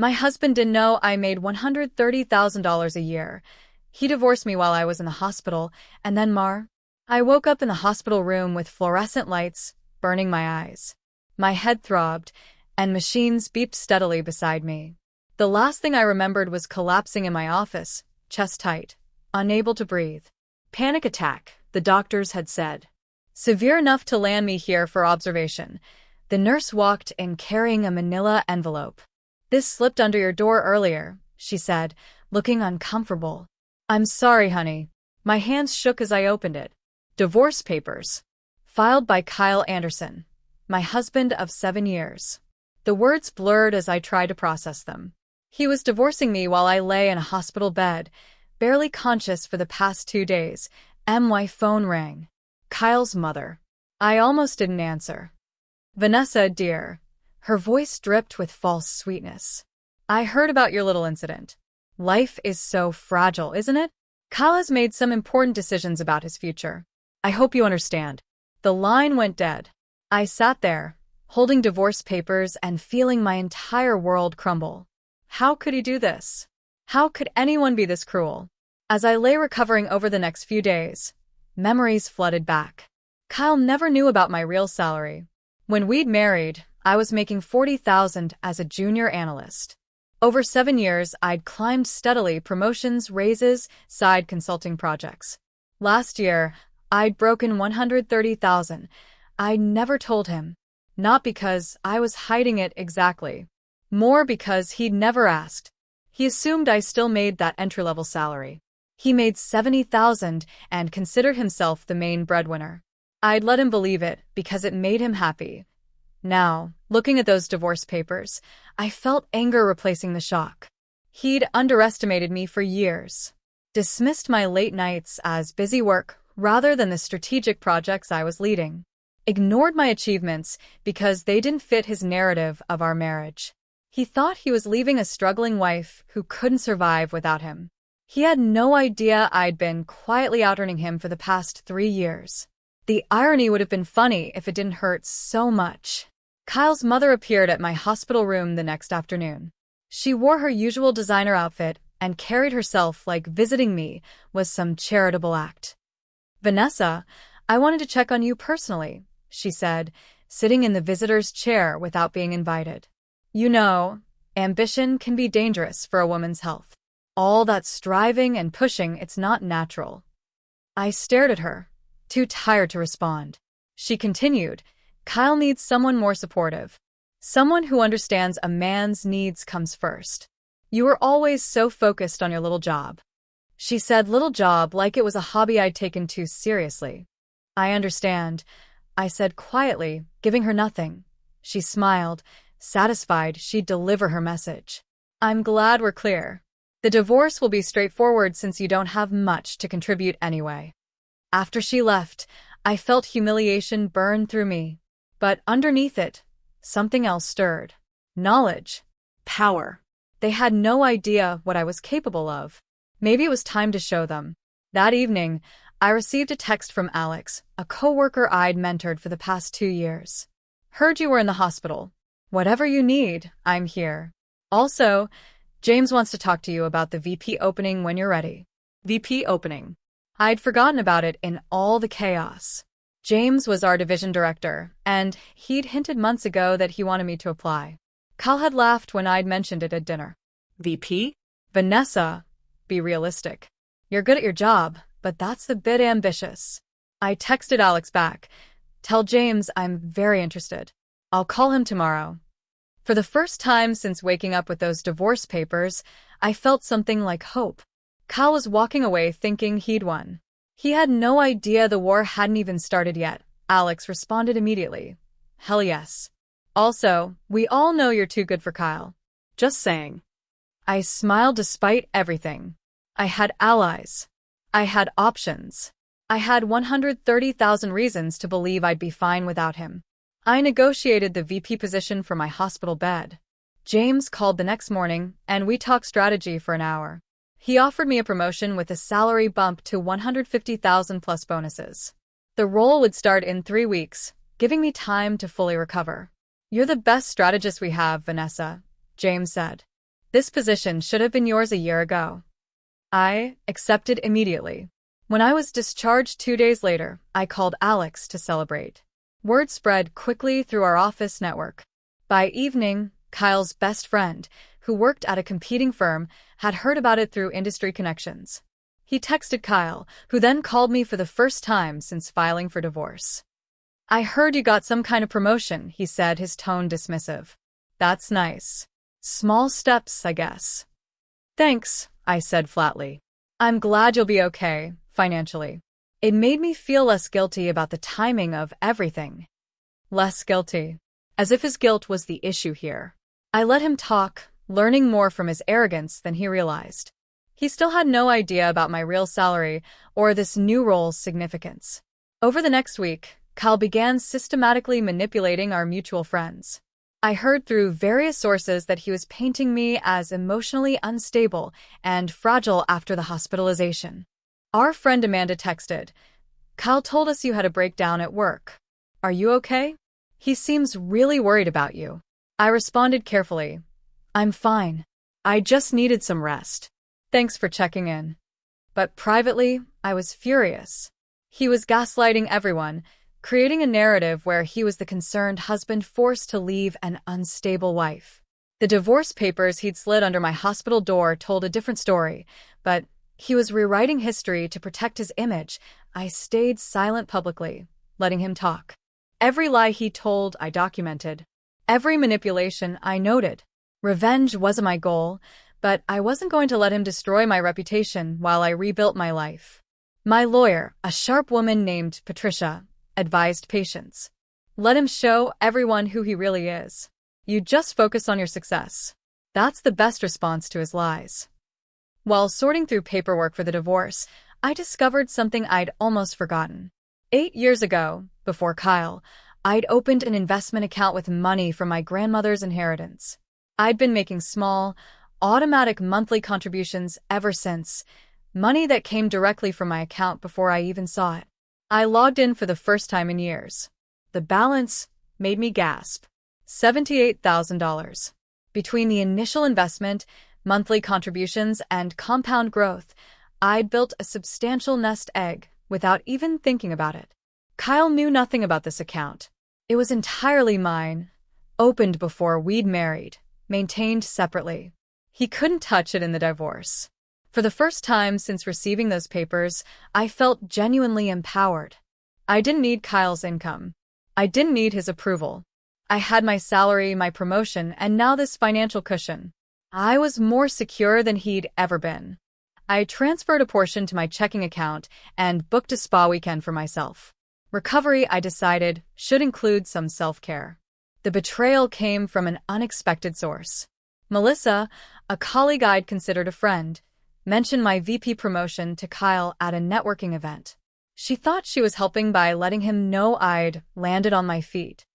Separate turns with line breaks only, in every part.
My husband didn't know I made $130,000 a year. He divorced me while I was in the hospital, and then I woke up in the hospital room with fluorescent lights burning my eyes. My head throbbed, and machines beeped steadily beside me. The last thing I remembered was collapsing in my office, chest tight, unable to breathe. Panic attack, the doctors had said. Severe enough to land me here for observation. The nurse walked in carrying a manila envelope. This slipped under your door earlier, she said, looking uncomfortable. I'm sorry, honey. My hands shook as I opened it. Divorce papers. Filed by Kyle Anderson, my husband of 7 years. The words blurred as I tried to process them. He was divorcing me while I lay in a hospital bed, barely conscious for the past 2 days. My phone rang. Kyle's mother. I almost didn't answer. Vanessa, dear. Her voice dripped with false sweetness. I heard about your little incident. Life is so fragile, isn't it? Kyle has made some important decisions about his future. I hope you understand. The line went dead. I sat there, holding divorce papers and feeling my entire world crumble. How could he do this? How could anyone be this cruel? As I lay recovering over the next few days, memories flooded back. Kyle never knew about my real salary. When we'd married, I was making $40,000 as a junior analyst. Over 7 years, I'd climbed steadily, promotions, raises, side consulting projects. Last year, I'd broken $130,000. I'd never told him. Not because I was hiding it exactly. More because he'd never asked. He assumed I still made that entry-level salary. He made $70,000 and considered himself the main breadwinner. I'd let him believe it because it made him happy. Now, looking at those divorce papers, I felt anger replacing the shock. He'd underestimated me for years, dismissed my late nights as busy work rather than the strategic projects I was leading, ignored my achievements because they didn't fit his narrative of our marriage. He thought he was leaving a struggling wife who couldn't survive without him. He had no idea I'd been quietly out-earning him for the past 3 years. The irony would have been funny if it didn't hurt so much. Kyle's mother appeared at my hospital room the next afternoon. She wore her usual designer outfit and carried herself like visiting me was some charitable act. Vanessa, I wanted to check on you personally, she said, sitting in the visitor's chair without being invited. You know, ambition can be dangerous for a woman's health. All that striving and pushing, it's not natural. I stared at her, too tired to respond. She continued, Kyle needs someone more supportive. Someone who understands a man's needs comes first. You were always so focused on your little job. She said little job like it was a hobby I'd taken too seriously. I understand, I said quietly, giving her nothing. She smiled, satisfied she'd deliver her message. I'm glad we're clear. The divorce will be straightforward since you don't have much to contribute anyway. After she left, I felt humiliation burn through me. But underneath it, something else stirred. Knowledge. Power. They had no idea what I was capable of. Maybe it was time to show them. That evening, I received a text from Alex, a coworker I'd mentored for the past 2 years. Heard you were in the hospital. Whatever you need, I'm here. Also, James wants to talk to you about the VP opening when you're ready. VP opening. I'd forgotten about it in all the chaos. James was our division director, and he'd hinted months ago that he wanted me to apply. Kyle had laughed when I'd mentioned it at dinner. VP? Vanessa, be realistic. You're good at your job, but that's a bit ambitious. I texted Alex back. Tell James I'm very interested. I'll call him tomorrow. For the first time since waking up with those divorce papers, I felt something like hope. Kyle was walking away thinking he'd won. He had no idea the war hadn't even started yet. Alex responded immediately. Hell yes. Also, we all know you're too good for Kyle. Just saying. I smiled despite everything. I had allies. I had options. I had 130,000 reasons to believe I'd be fine without him. I negotiated the VP position for my hospital bed. James called the next morning, and we talked strategy for an hour. He offered me a promotion with a salary bump to 150,000 plus bonuses. The role would start in 3 weeks, giving me time to fully recover. You're the best strategist we have, Vanessa, James said. This position should have been yours a year ago. I accepted immediately. When I was discharged 2 days later, I called Alex to celebrate. Word spread quickly through our office network. By evening, Kyle's best friend, who worked at a competing firm, had heard about it through industry connections. He texted Kyle, who then called me for the first time since filing for divorce. "I heard you got some kind of promotion," he said, his tone dismissive. "That's nice. Small steps, I guess." "Thanks," I said flatly. "I'm glad you'll be okay, financially." It made me feel less guilty about the timing of everything. Less guilty. As if his guilt was the issue here. I let him talk, learning more from his arrogance than he realized. He still had no idea about my real salary or this new role's significance. Over the next week, Kyle began systematically manipulating our mutual friends. I heard through various sources that he was painting me as emotionally unstable and fragile after the hospitalization. Our friend Amanda texted, "Kyle told us you had a breakdown at work. Are you okay? He seems really worried about you." I responded carefully, "I'm fine. I just needed some rest. Thanks for checking in." But privately, I was furious. He was gaslighting everyone, creating a narrative where he was the concerned husband forced to leave an unstable wife. The divorce papers he'd slid under my hospital door told a different story, but he was rewriting history to protect his image. I stayed silent publicly, letting him talk. Every lie he told, I documented. Every manipulation, I noted. Revenge wasn't my goal, but I wasn't going to let him destroy my reputation while I rebuilt my life. My lawyer, a sharp woman named Patricia, advised patience. Let him show everyone who he really is. You just focus on your success. That's the best response to his lies. While sorting through paperwork for the divorce, I discovered something I'd almost forgotten. 8 years ago, before Kyle, I'd opened an investment account with money from my grandmother's inheritance. I'd been making small, automatic monthly contributions ever since, money that came directly from my account before I even saw it. I logged in for the first time in years. The balance made me gasp. $78,000. Between the initial investment, monthly contributions, and compound growth, I'd built a substantial nest egg without even thinking about it. Kyle knew nothing about this account. It was entirely mine, opened before we'd married, maintained separately. He couldn't touch it in the divorce. For the first time since receiving those papers, I felt genuinely empowered. I didn't need Kyle's income. I didn't need his approval. I had my salary, my promotion, and now this financial cushion. I was more secure than he'd ever been. I transferred a portion to my checking account and booked a spa weekend for myself. Recovery, I decided, should include some self-care. The betrayal came from an unexpected source. Melissa, a colleague I'd considered a friend, mentioned my VP promotion to Kyle at a networking event. She thought she was helping by letting him know I'd landed on my feet.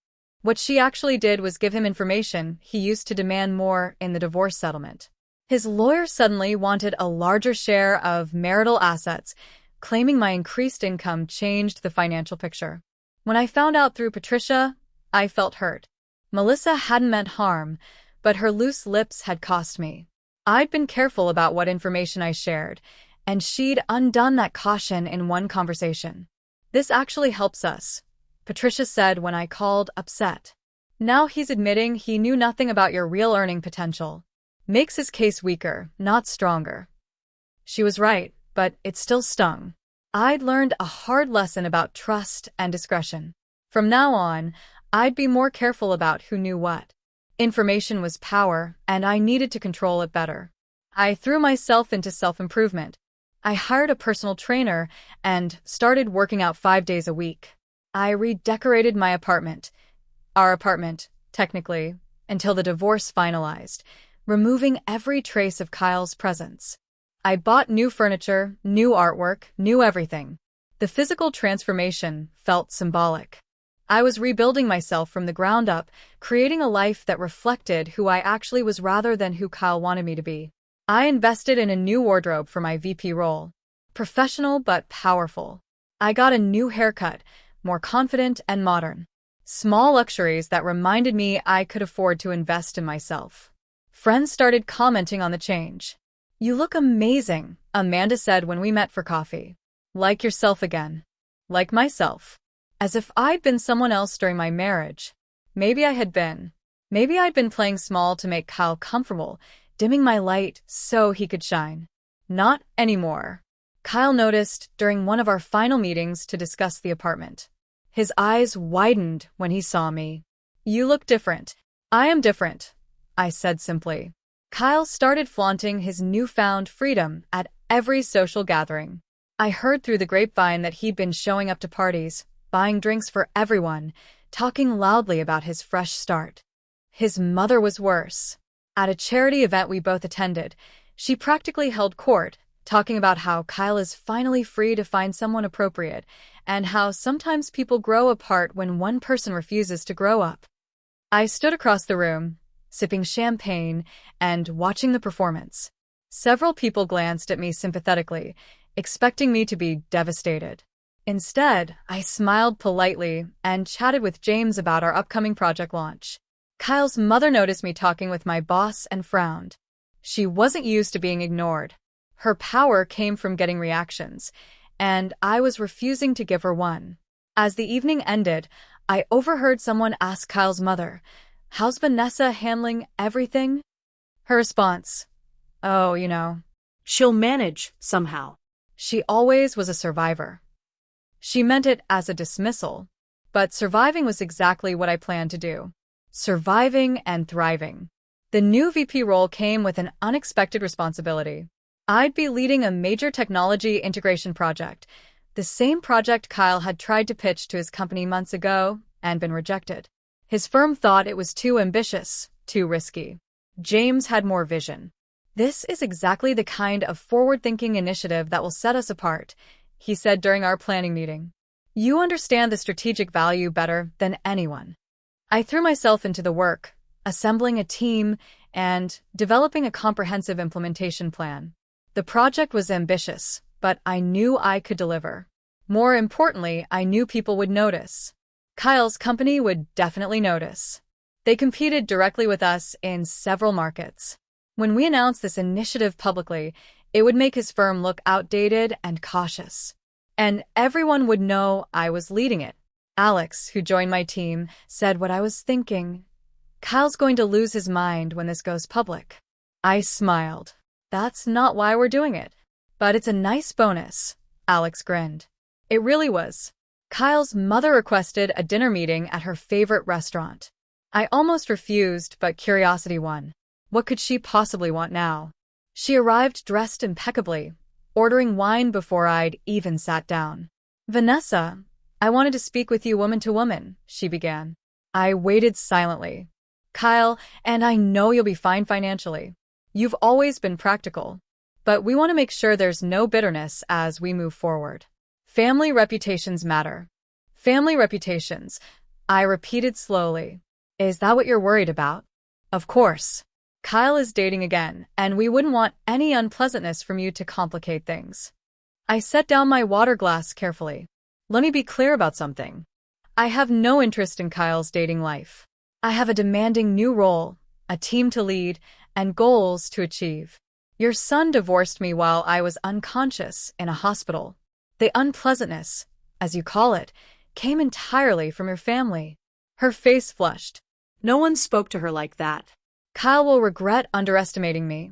What she actually did was give him information he used to demand more in the divorce settlement. His lawyer suddenly wanted a larger share of marital assets, claiming my increased income changed the financial picture. When I found out through Patricia, I felt hurt. Melissa hadn't meant harm, but her loose lips had cost me. I'd been careful about what information I shared, and she'd undone that caution in one conversation. "This actually helps us," Patricia said when I called, upset. "Now he's admitting he knew nothing about your real earning potential. Makes his case weaker, not stronger." She was right, but it still stung. I'd learned a hard lesson about trust and discretion. From now on, I'd be more careful about who knew what. Information was power, and I needed to control it better. I threw myself into self-improvement. I hired a personal trainer and started working out 5 days a week. I redecorated my apartment, our apartment, technically, until the divorce finalized, removing every trace of Kyle's presence. I bought new furniture, new artwork, new everything. The physical transformation felt symbolic. I was rebuilding myself from the ground up, creating a life that reflected who I actually was rather than who Kyle wanted me to be. I invested in a new wardrobe for my VP role. Professional but powerful. I got a new haircut, more confident and modern. Small luxuries that reminded me I could afford to invest in myself. Friends started commenting on the change. "You look amazing," Amanda said when we met for coffee. "Like yourself again." Like myself. As if I'd been someone else during my marriage. Maybe I had been. Maybe I'd been playing small to make Kyle comfortable, dimming my light so he could shine. Not anymore. Kyle noticed during one of our final meetings to discuss the apartment. His eyes widened when he saw me. "You look different." "I am different," I said simply. Kyle started flaunting his newfound freedom at every social gathering. I heard through the grapevine that he'd been showing up to parties, buying drinks for everyone, talking loudly about his fresh start. His mother was worse. At a charity event we both attended, she practically held court, talking about how Kyle is finally free to find someone appropriate, and how sometimes people grow apart when one person refuses to grow up. I stood across the room, sipping champagne and watching the performance. Several people glanced at me sympathetically, expecting me to be devastated. Instead, I smiled politely and chatted with James about our upcoming project launch. Kyle's mother noticed me talking with my boss and frowned. She wasn't used to being ignored. Her power came from getting reactions, and I was refusing to give her one. As the evening ended, I overheard someone ask Kyle's mother, "How's Vanessa handling everything?" Her response, "Oh,
She'll manage somehow."
She always was a survivor. She meant it as a dismissal, but surviving was exactly what I planned to do. Surviving and thriving. The new VP role came with an unexpected responsibility. I'd be leading a major technology integration project, the same project Kyle had tried to pitch to his company months ago and been rejected. His firm thought it was too ambitious, too risky. James had more vision. "This is exactly the kind of forward-thinking initiative that will set us apart," he said during our planning meeting. "You understand the strategic value better than anyone." I threw myself into the work, assembling a team and developing a comprehensive implementation plan. The project was ambitious, but I knew I could deliver. More importantly, I knew people would notice. Kyle's company would definitely notice. They competed directly with us in several markets. When we announced this initiative publicly, it would make his firm look outdated and cautious. And everyone would know I was leading it. Alex, who joined my team, said what I was thinking. "Kyle's going to lose his mind when this goes public." I smiled. "That's not why we're doing it. But it's a nice bonus," Alex grinned. It really was. Kyle's mother requested a dinner meeting at her favorite restaurant. I almost refused, but curiosity won. What could she possibly want now? She arrived dressed impeccably, ordering wine before I'd even sat down. "Vanessa, I wanted to speak with you woman to woman," she began. I waited silently. "Kyle, and I know you'll be fine financially. You've always been practical. But we want to make sure there's no bitterness as we move forward. Family reputations matter." "Family reputations," I repeated slowly. "Is that what you're worried about?" "Of course. Kyle is dating again, and we wouldn't want any unpleasantness from you to complicate things." I set down my water glass carefully. "Let me be clear about something. I have no interest in Kyle's dating life. I have a demanding new role, a team to lead, and goals to achieve. Your son divorced me while I was unconscious in a hospital. The unpleasantness, as you call it, came entirely from your family." Her face flushed.
"No one spoke to her like that."
"Kyle will regret underestimating me,"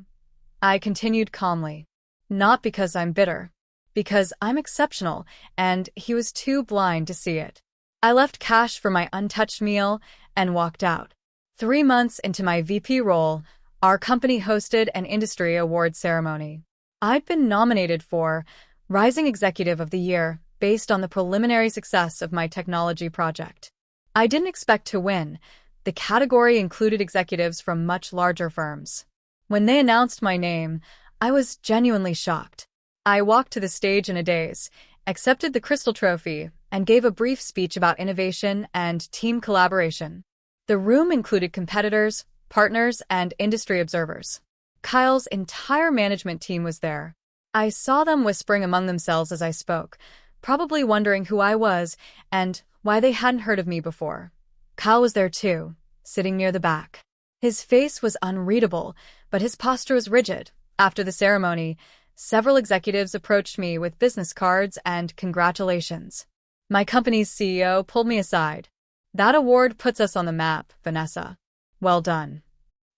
I continued calmly. "Not because I'm bitter. Because I'm exceptional, and he was too blind to see it." I left cash for my untouched meal and walked out. 3 months into my VP role, our company hosted an industry award ceremony. I'd been nominated for Rising Executive of the Year based on the preliminary success of my technology project. I didn't expect to win. The category included executives from much larger firms. When they announced my name, I was genuinely shocked. I walked to the stage in a daze, accepted the Crystal Trophy, and gave a brief speech about innovation and team collaboration. The room included competitors, partners, and industry observers. Kyle's entire management team was there. I saw them whispering among themselves as I spoke, probably wondering who I was and why they hadn't heard of me before. Kyle was there too, sitting near the back. His face was unreadable, but his posture was rigid. After the ceremony, several executives approached me with business cards and congratulations. My company's CEO pulled me aside. "That award puts us on the map, Vanessa. Well done."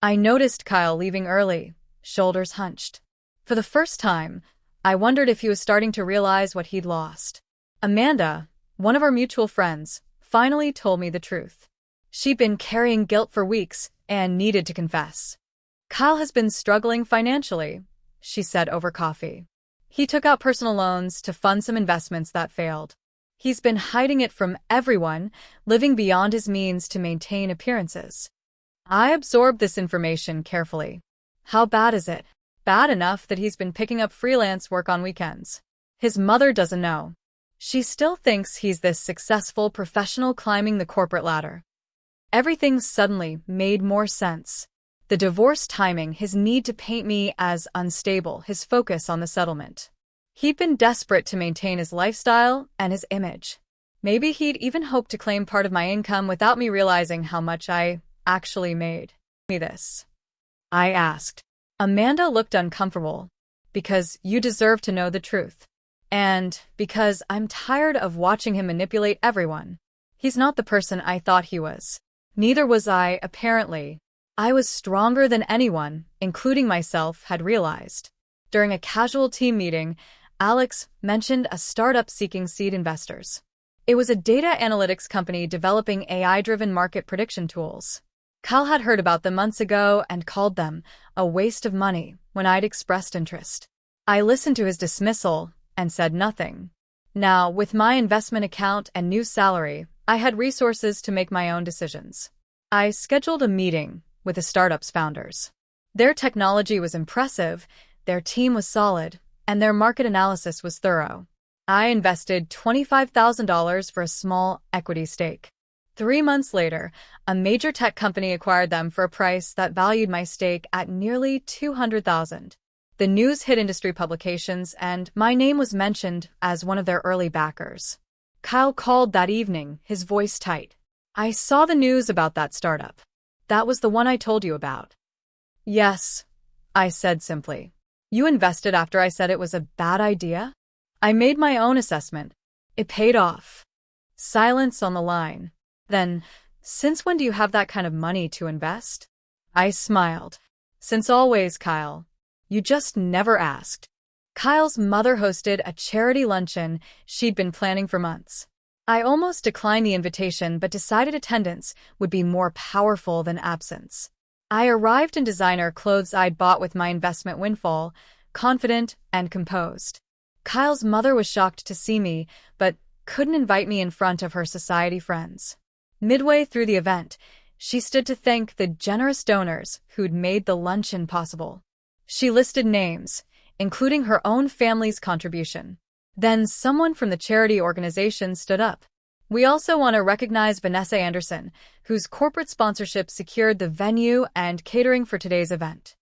I noticed Kyle leaving early, shoulders hunched. For the first time, I wondered if he was starting to realize what he'd lost. Amanda, one of our mutual friends, finally told me the truth. She'd been carrying guilt for weeks and needed to confess. "Kyle has been struggling financially," she said over coffee. "He took out personal loans to fund some investments that failed. He's been hiding it from everyone, living beyond his means to maintain appearances." I absorbed this information carefully. How bad is it? Bad enough that he's been picking up freelance work on weekends. His mother doesn't know. She still thinks he's this successful professional climbing the corporate ladder. Everything suddenly made more sense. The divorce timing, his need to paint me as unstable, his focus on the settlement. He'd been desperate to maintain his lifestyle and his image. Maybe he'd even hoped to claim part of my income without me realizing how much I actually made. "Me this?" I asked. Amanda looked uncomfortable. "Because you deserve to know the truth. And because I'm tired of watching him manipulate everyone. He's not the person I thought he was. Neither was I, apparently. I was stronger than anyone, including myself, had realized." During a casual team meeting, Alex mentioned a startup seeking seed investors. It was a data analytics company developing AI-driven market prediction tools. Kyle had heard about them months ago and called them a waste of money when I'd expressed interest. I listened to his dismissal and said nothing. Now, with my investment account and new salary, I had resources to make my own decisions. I scheduled a meeting with the startup's founders. Their technology was impressive, their team was solid, and their market analysis was thorough. I invested $25,000 for a small equity stake. 3 months later, a major tech company acquired them for a price that valued my stake at nearly $200,000. The news hit industry publications, and my name was mentioned as one of their early backers. Kyle called that evening, his voice tight. "I saw the news about that startup. That was the one I told you about." "Yes," I said simply. "You invested after I said it was a bad idea?" I made my own assessment. It paid off. Silence on the line. "Then, since when do you have that kind of money to invest?" I smiled. "Since always, Kyle. You just never asked." Kyle's mother hosted a charity luncheon she'd been planning for months. I almost declined the invitation but decided attendance would be more powerful than absence. I arrived in designer clothes I'd bought with my investment windfall, confident and composed. Kyle's mother was shocked to see me, but couldn't invite me in front of her society friends. Midway through the event, she stood to thank the generous donors who'd made the luncheon possible. She listed names, including her own family's contribution. Then someone from the charity organization stood up. "We also want to recognize Vanessa Anderson, whose corporate sponsorship secured the venue and catering for today's event."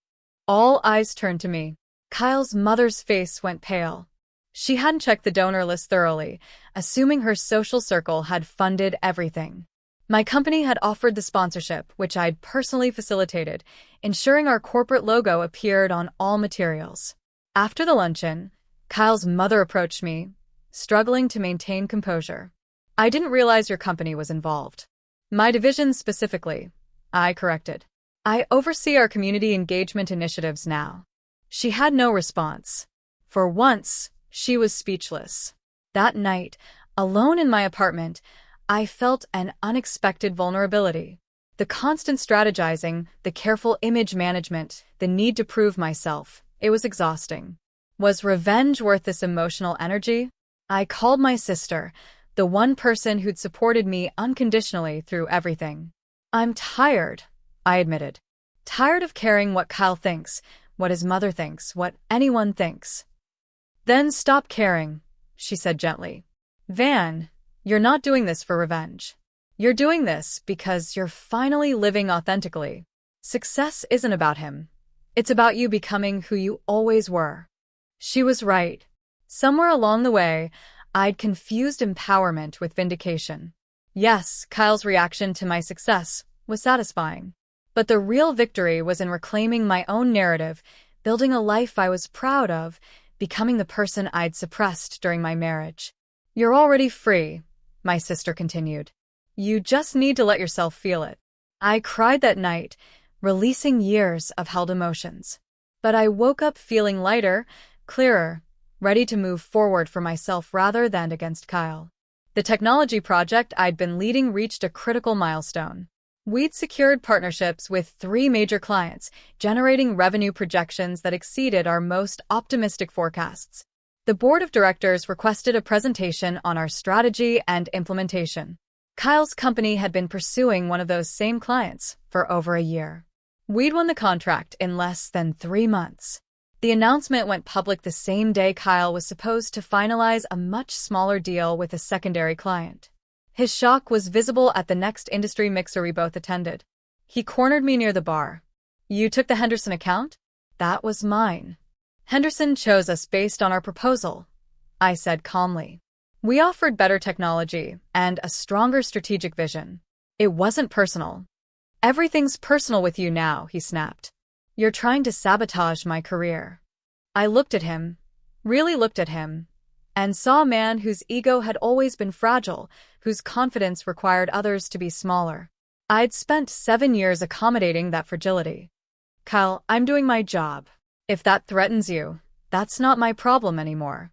All eyes turned to me. Kyle's mother's face went pale. She hadn't checked the donor list thoroughly, assuming her social circle had funded everything. My company had offered the sponsorship, which I'd personally facilitated, ensuring our corporate logo appeared on all materials. After the luncheon, Kyle's mother approached me, struggling to maintain composure. "I didn't realize your company was involved." "My division specifically," I corrected. "I oversee our community engagement initiatives now." She had no response. For once, she was speechless. That night, alone in my apartment, I felt an unexpected vulnerability. The constant strategizing, the careful image management, the need to prove myself, it was exhausting. Was revenge worth this emotional energy? I called my sister, the one person who'd supported me unconditionally through everything. "I'm tired," I admitted. "Tired of caring what Kyle thinks, what his mother thinks, what anyone thinks." "Then stop caring," she said gently. "Van, you're not doing this for revenge. You're doing this because you're finally living authentically. Success isn't about him. It's about you becoming who you always were." She was right. Somewhere along the way, I'd confused empowerment with vindication. Yes, Kyle's reaction to my success was satisfying. But the real victory was in reclaiming my own narrative, building a life I was proud of, becoming the person I'd suppressed during my marriage. "You're already free," my sister continued. "You just need to let yourself feel it." I cried that night, releasing years of held emotions. But I woke up feeling lighter, clearer, ready to move forward for myself rather than against Kyle. The technology project I'd been leading reached a critical milestone. We'd secured partnerships with 3 major clients, generating revenue projections that exceeded our most optimistic forecasts. The board of directors requested a presentation on our strategy and implementation. Kyle's company had been pursuing one of those same clients for over a year. We'd won the contract in less than 3 months. The announcement went public the same day Kyle was supposed to finalize a much smaller deal with a secondary client. His shock was visible at the next industry mixer we both attended. He cornered me near the bar. "You took the Henderson account?" "That was mine. Henderson chose us based on our proposal," I said calmly. "We offered better technology and a stronger strategic vision. It wasn't personal." "Everything's personal with you now," he snapped. "You're trying to sabotage my career." I looked at him, really looked at him, and saw a man whose ego had always been fragile, whose confidence required others to be smaller. I'd spent 7 years accommodating that fragility. "Kyle, I'm doing my job. If that threatens you, that's not my problem anymore."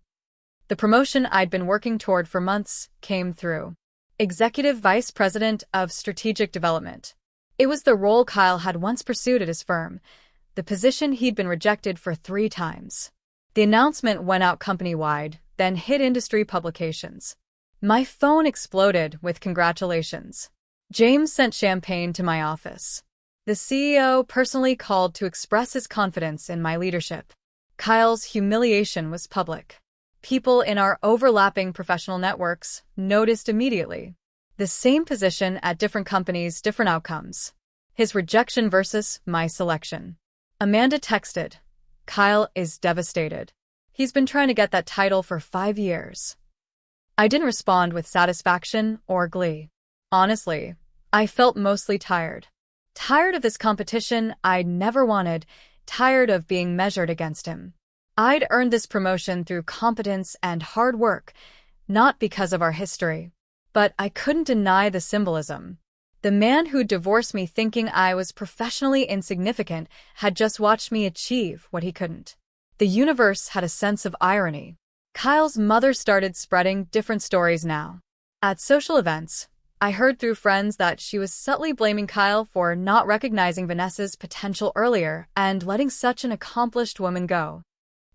The promotion I'd been working toward for months came through. Executive Vice President of Strategic Development. It was the role Kyle had once pursued at his firm, the position he'd been rejected for 3 times. The announcement went out company-wide, then hit industry publications. My phone exploded with congratulations. James sent champagne to my office. The CEO personally called to express his confidence in my leadership. Kyle's humiliation was public. People in our overlapping professional networks noticed immediately. The same position at different companies, different outcomes. His rejection versus my selection. Amanda texted, "Kyle is devastated. He's been trying to get that title for 5 years." I didn't respond with satisfaction or glee. Honestly, I felt mostly tired. Tired of this competition I'd never wanted, tired of being measured against him. I'd earned this promotion through competence and hard work, not because of our history. But I couldn't deny the symbolism. The man who divorced me thinking I was professionally insignificant had just watched me achieve what he couldn't. The universe had a sense of irony. Kyle's mother started spreading different stories now. At social events, I heard through friends that she was subtly blaming Kyle for not recognizing Vanessa's potential earlier and letting such an accomplished woman go.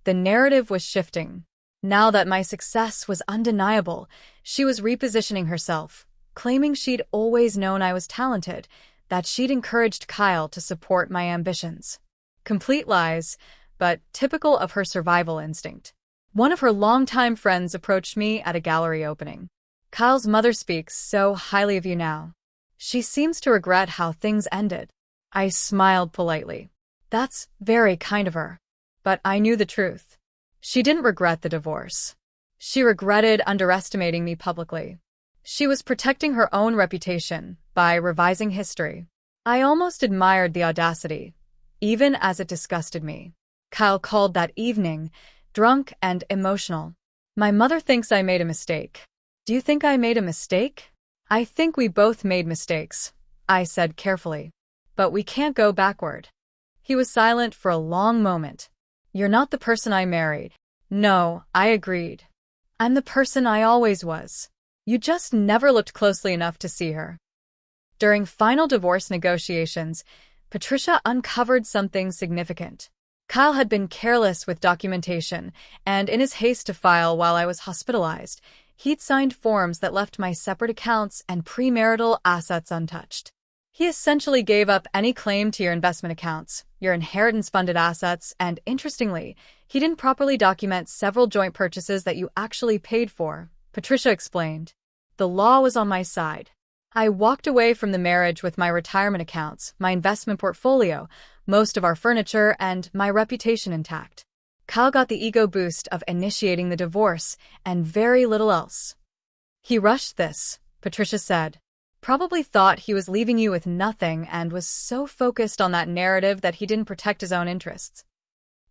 The narrative was shifting. Now that my success was undeniable, she was repositioning herself, claiming she'd always known I was talented, that she'd encouraged Kyle to support my ambitions. Complete lies, but typical of her survival instinct. One of her longtime friends approached me at a gallery opening. "Kyle's mother speaks so highly of you now. She seems to regret how things ended." I smiled politely. "That's very kind of her." But I knew the truth. She didn't regret the divorce. She regretted underestimating me publicly. She was protecting her own reputation by revising history. I almost admired the audacity, even as it disgusted me. Kyle called that evening, drunk and emotional. "My mother thinks I made a mistake." "Do you think I made a mistake?" "I think we both made mistakes," I said carefully. "But we can't go backward." He was silent for a long moment. "You're not the person I married." "No," I agreed. "I'm the person I always was. You just never looked closely enough to see her." During final divorce negotiations, Patricia uncovered something significant. Kyle had been careless with documentation, and in his haste to file while I was hospitalized, he'd signed forms that left my separate accounts and premarital assets untouched. He essentially gave up any claim to your investment accounts, your inheritance-funded assets, and interestingly, he didn't properly document several joint purchases that you actually paid for, Patricia explained. The law was on my side. I walked away from the marriage with my retirement accounts, my investment portfolio, most of our furniture, and my reputation intact. Kyle got the ego boost of initiating the divorce, and very little else. "He rushed this," Patricia said. Probably thought he was leaving you with nothing and was so focused on that narrative that he didn't protect his own interests.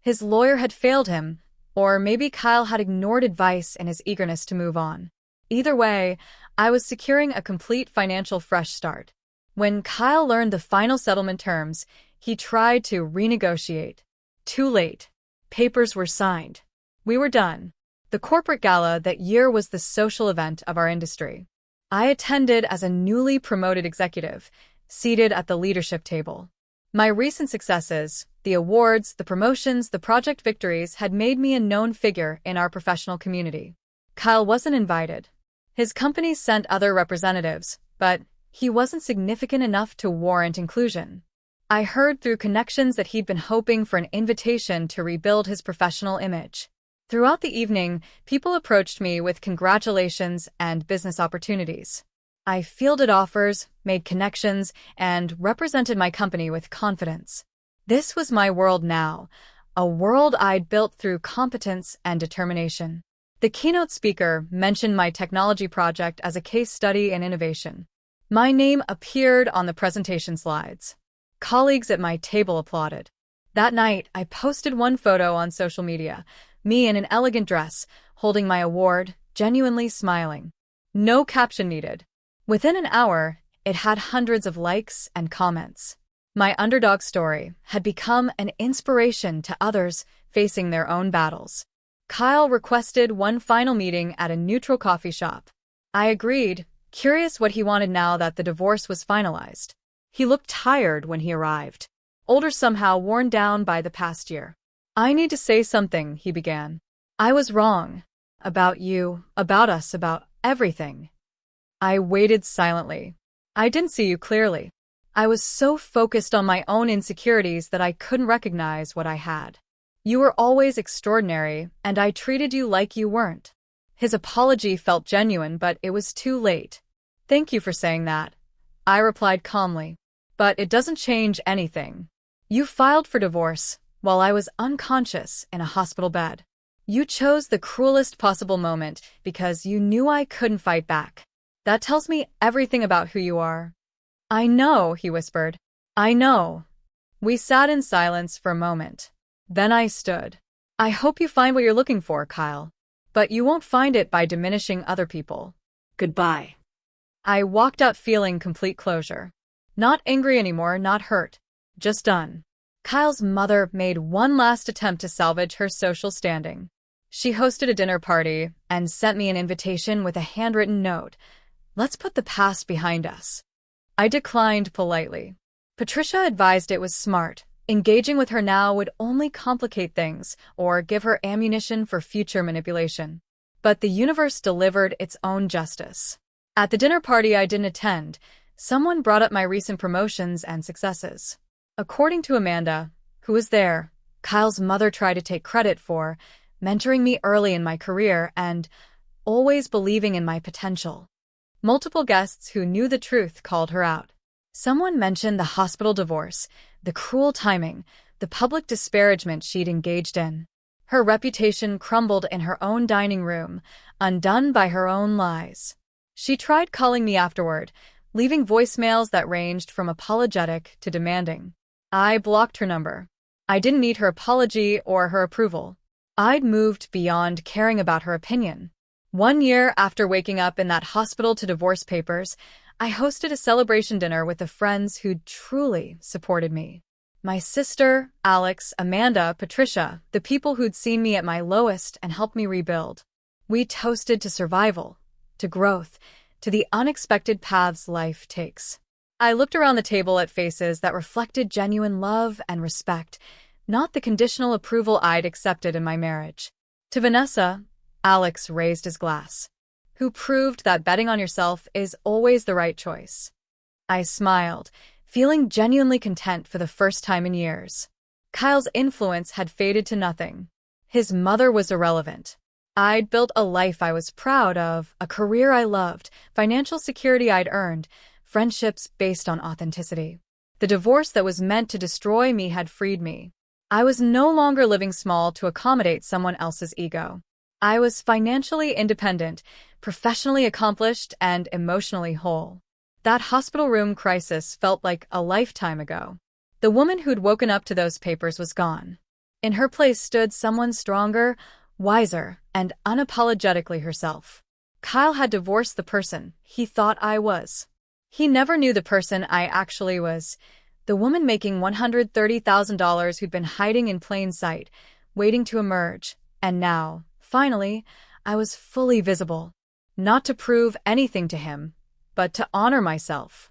His lawyer had failed him, or maybe Kyle had ignored advice in his eagerness to move on. Either way, I was securing a complete financial fresh start. When Kyle learned the final settlement terms, he tried to renegotiate. Too late. Papers were signed. We were done. The corporate gala that year was the social event of our industry. I attended as a newly promoted executive, seated at the leadership table. My recent successes, the awards, the promotions, the project victories had made me a known figure in our professional community. Kyle wasn't invited. His company sent other representatives, but he wasn't significant enough to warrant inclusion. I heard through connections that he'd been hoping for an invitation to rebuild his professional image. Throughout the evening, people approached me with congratulations and business opportunities. I fielded offers, made connections, and represented my company with confidence. This was my world now, a world I'd built through competence and determination. The keynote speaker mentioned my technology project as a case study in innovation. My name appeared on the presentation slides. Colleagues at my table applauded. That night, I posted one photo on social media, me in an elegant dress, holding my award, genuinely smiling. No caption needed. Within an hour, it had hundreds of likes and comments. My underdog story had become an inspiration to others facing their own battles. Kyle requested one final meeting at a neutral coffee shop. I agreed, curious what he wanted now that the divorce was finalized. He looked tired when he arrived, older somehow, worn down by the past year. I need to say something, he began. I was wrong. About you, about us, about everything. I waited silently. I didn't see you clearly. I was so focused on my own insecurities that I couldn't recognize what I had. You were always extraordinary, and I treated you like you weren't. His apology felt genuine, but it was too late. Thank you for saying that, I replied calmly. But it doesn't change anything. You filed for divorce while I was unconscious in a hospital bed. You chose the cruelest possible moment because you knew I couldn't fight back. That tells me everything about who you are. I know, he whispered. I know. We sat in silence for a moment. Then I stood. I hope you find what you're looking for, Kyle. But you won't find it by diminishing other people.
Goodbye.
I walked out feeling complete closure. Not angry anymore, not hurt. Just done. Kyle's mother made one last attempt to salvage her social standing. She hosted a dinner party and sent me an invitation with a handwritten note. Let's put the past behind us. I declined politely. Patricia advised it was smart. Engaging with her now would only complicate things or give her ammunition for future manipulation. But the universe delivered its own justice. At the dinner party I didn't attend, someone brought up my recent promotions and successes. According to Amanda, who was there, Kyle's mother tried to take credit for mentoring me early in my career and always believing in my potential. Multiple guests who knew the truth called her out. Someone mentioned the hospital divorce, the cruel timing, the public disparagement she'd engaged in. Her reputation crumbled in her own dining room, undone by her own lies. She tried calling me afterward, leaving voicemails that ranged from apologetic to demanding. I blocked her number. I didn't need her apology or her approval. I'd moved beyond caring about her opinion. 1 year after waking up in that hospital to divorce papers, I hosted a celebration dinner with the friends who'd truly supported me. My sister, Alex, Amanda, Patricia, the people who'd seen me at my lowest and helped me rebuild. We toasted to survival, to growth, to the unexpected paths life takes. I looked around the table at faces that reflected genuine love and respect, not the conditional approval I'd accepted in my marriage. To Vanessa, Alex raised his glass. Who proved that betting on yourself is always the right choice. I smiled, feeling genuinely content for the first time in years. Kyle's influence had faded to nothing. His mother was irrelevant. I'd built a life I was proud of, a career I loved, financial security I'd earned, friendships based on authenticity. The divorce that was meant to destroy me had freed me. I was no longer living small to accommodate someone else's ego. I was financially independent, professionally accomplished, and emotionally whole. That hospital room crisis felt like a lifetime ago. The woman who'd woken up to those papers was gone. In her place stood someone stronger, wiser, and unapologetically herself. Kyle had divorced the person he thought I was. He never knew the person I actually was. The woman making $130,000 who'd been hiding in plain sight, waiting to emerge. And now, finally, I was fully visible. Not to prove anything to him, but to honor myself.